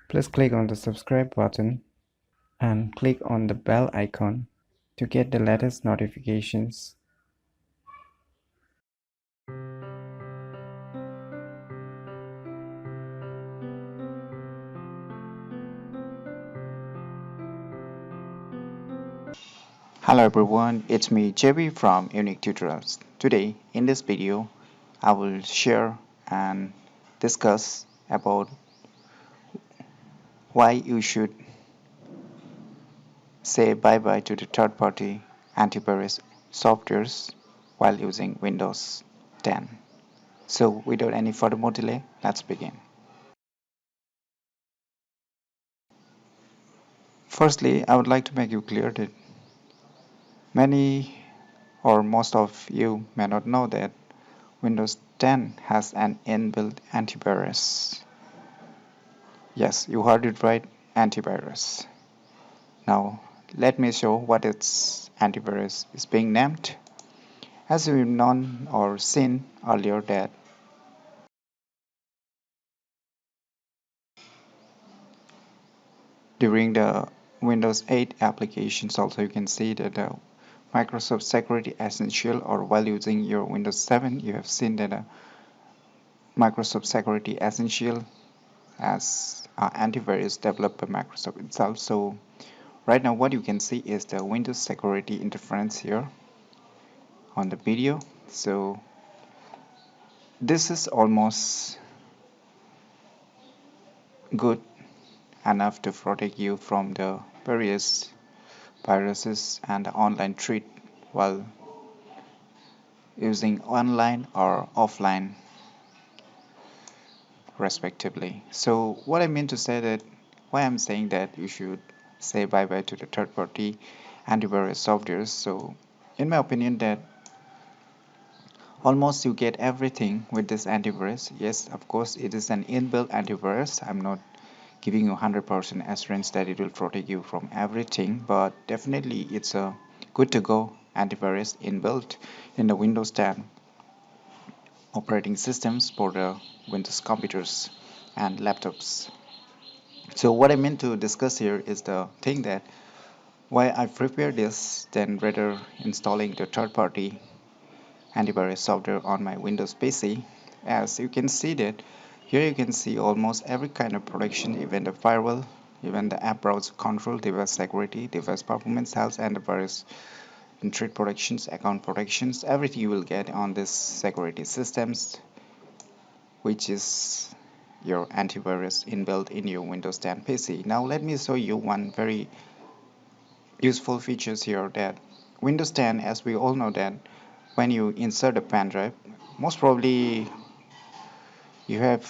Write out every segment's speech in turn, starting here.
Please click on the subscribe button and click on the bell icon to get the latest notifications. Hello everyone, it's me JB from Unique Tutorials. Today in this video I will share and discuss about why you should say bye-bye to the third-party antivirus softwares while using Windows 10. So without any further more delay, let's begin. Firstly, I would like to make you clear that many or most of you may not know that Windows 10 has an inbuilt antivirus. Yes, you heard it right, antivirus. Now, let me show what its antivirus is being named. As we've known or seen earlier that during the Windows 8 applications also you can see that the Microsoft Security Essential, or while using your Windows 7 you have seen that Microsoft Security Essential as antivirus developed by Microsoft itself. So right now what you can see is the Windows security interference here on the video. So this is almost good enough to protect you from the various viruses and online threat while using online or offline respectively. So what I mean to say that why I'm saying that you should say bye bye to the third party antivirus softwares. So in my opinion that almost you get everything with this antivirus. Yes, of course it is an inbuilt antivirus. I'm not giving you 100% assurance that it will protect you from everything, but definitely it's a good to go antivirus inbuilt in the Windows 10 operating systems for the Windows computers and laptops. So what I meant to discuss here is the thing that why I prepare this than rather installing the third-party antivirus software on my Windows PC. As you can see that here you can see almost every kind of protection, even the firewall, even the app browser control, device security, device performance health, antivirus and threat protections, account protections, everything you will get on this security systems, which is your antivirus inbuilt in your Windows 10 PC. Now let me show you one very useful features here that Windows 10, as we all know that when you insert a pen drive, most probably you have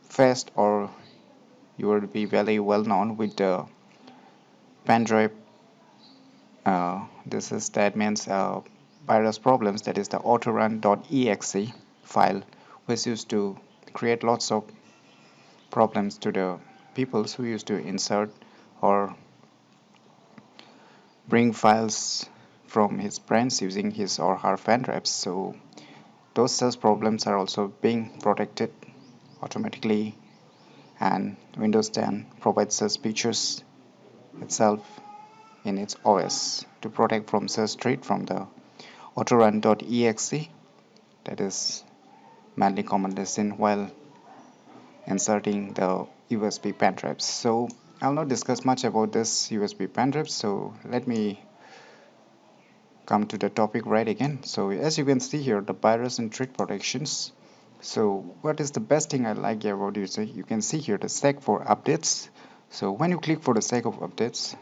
faced or you will be very well known with the pen drive. That means virus problems. That is the autorun.exe file, which used to create lots of problems to the people who used to insert or bring files from his friends using his or her pen drives. So those such problems are also being protected automatically, and Windows 10 provides such features itself in its OS to protect from such threat from the autorun.exe, that is mainly commonly seen while inserting the USB pen drives. So I'll not discuss much about this USB pen drive, so let me come to the topic right again. So as you can see here, the virus and threat protections. So what is the best thing I like about it? So you can see here the stack for updates. So when you click for the stack of updates,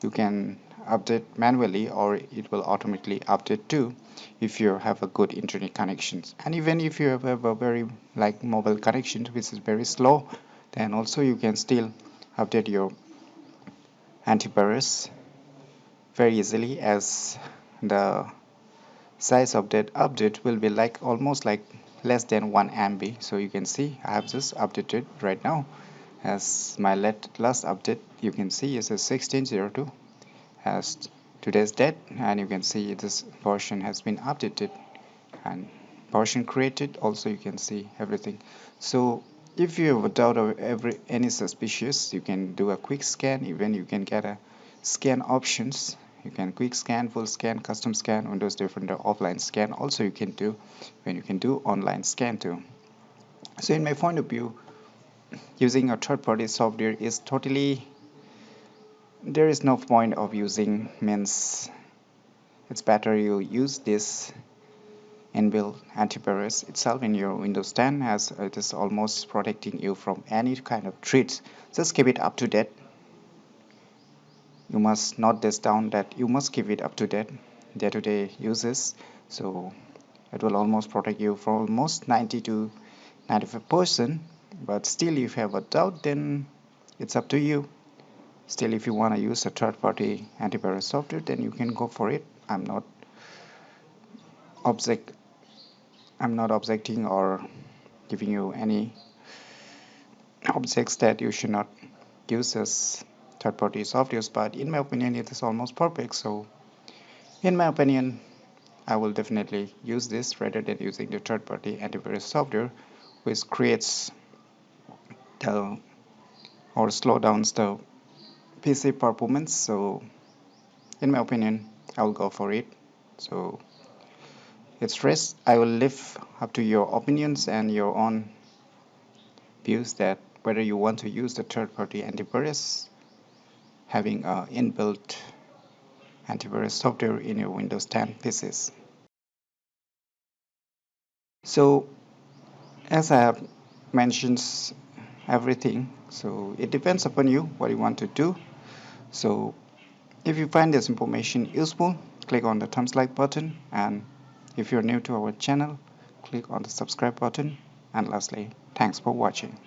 you can update manually or it will automatically update too if you have a good internet connections. And even if you have a very like mobile connection which is very slow, then also you can still update your antivirus very easily, as the size of that update will be like almost like less than 1 MB. So you can see I have just updated right now, as my last update you can see is a 1602 as today's date, and you can see this version has been updated and version created also, you can see everything. So If you have a doubt of any suspicious, you can do a quick scan. Even you can get a scan options. You can quick scan, full scan, custom scan, Windows Defender offline scan. Also, you can do when you can do online scan too. So, in my point of view, using a third-party software is totally, there is no point of using, means it's better you use this inbuilt antivirus itself in your Windows 10, as it is almost protecting you from any kind of threats. Just keep it up to date. You must note this down, that you must keep it up to date day-to-day uses, so it will almost protect you from almost 90 to 95%. But still, if you have a doubt, then it's up to you. Still, if you want to use a third-party antivirus software, then you can go for it. Object I'm not objecting or giving you any objects that you should not use as third-party softwares, but in my opinion it is almost perfect. So in my opinion, I will definitely use this rather than using the third-party antivirus software, which creates the or slow down the PC performance. So in my opinion, I will go for it. So it's rest. I will leave up to your opinions and your own views, that whether you want to use the third-party antivirus, having a inbuilt antivirus software in your Windows 10 PCs. So as I have mentioned everything, so it depends upon you what you want to do. So if you find this information useful, click on the thumbs like button, and if you're new to our channel, click on the subscribe button. And lastly, thanks for watching.